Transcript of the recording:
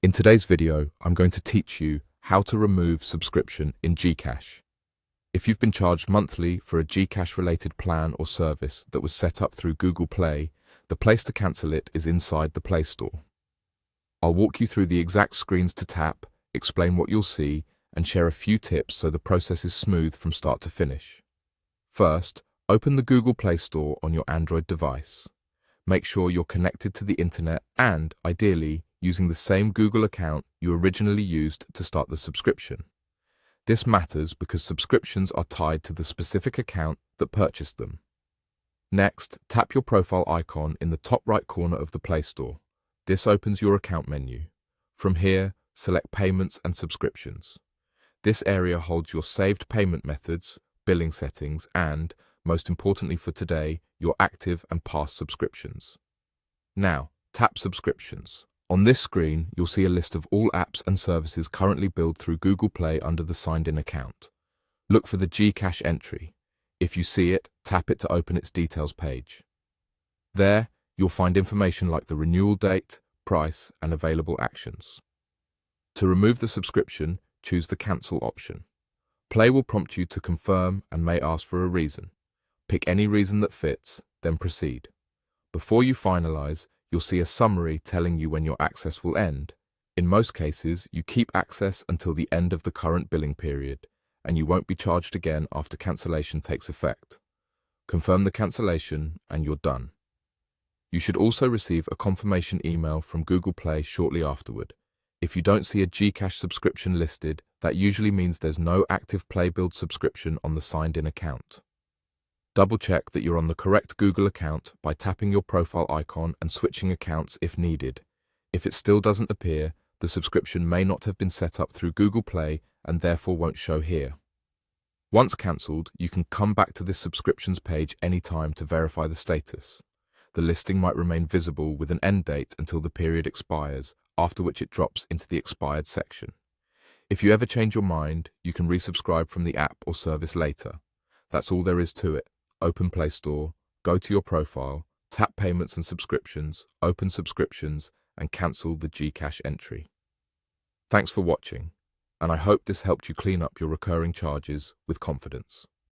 In today's video, I'm going to teach you how to remove subscription in GCash. If you've been charged monthly for a GCash-related plan or service that was set up through Google Play, the place to cancel it is inside the Play Store. I'll walk you through the exact screens to tap, explain what you'll see, and share a few tips so the process is smooth from start to finish. First, open the Google Play Store on your Android device. Make sure you're connected to the internet and, ideally, using the same Google account you originally used to start the subscription. This matters because subscriptions are tied to the specific account that purchased them. Next, tap your profile icon in the top right corner of the Play Store. This opens your account menu. From here, select Payments and Subscriptions. This area holds your saved payment methods, billing settings, and, most importantly for today, your active and past subscriptions. Now, tap Subscriptions. On this screen, you'll see a list of all apps and services currently billed through Google Play under the signed-in account. Look for the GCash entry. If you see it, tap it to open its details page. There, you'll find information like the renewal date, price, and available actions. To remove the subscription, choose the Cancel option. Play will prompt you to confirm and may ask for a reason. Pick any reason that fits, then proceed. Before you finalize, you'll see a summary telling you when your access will end. In most cases, you keep access until the end of the current billing period, and you won't be charged again after cancellation takes effect. Confirm the cancellation, and you're done. You should also receive a confirmation email from Google Play shortly afterward. If you don't see a GCash subscription listed, that usually means there's no active Play Build subscription on the signed-in account. Double-check that you're on the correct Google account by tapping your profile icon and switching accounts if needed. If it still doesn't appear, the subscription may not have been set up through Google Play and therefore won't show here. Once cancelled, you can come back to this subscriptions page anytime to verify the status. The listing might remain visible with an end date until the period expires, after which it drops into the expired section. If you ever change your mind, you can resubscribe from the app or service later. That's all there is to it. Open Play Store, go to your profile, tap Payments and Subscriptions, open Subscriptions, and cancel the GCash entry. Thanks for watching, and I hope this helped you clean up your recurring charges with confidence.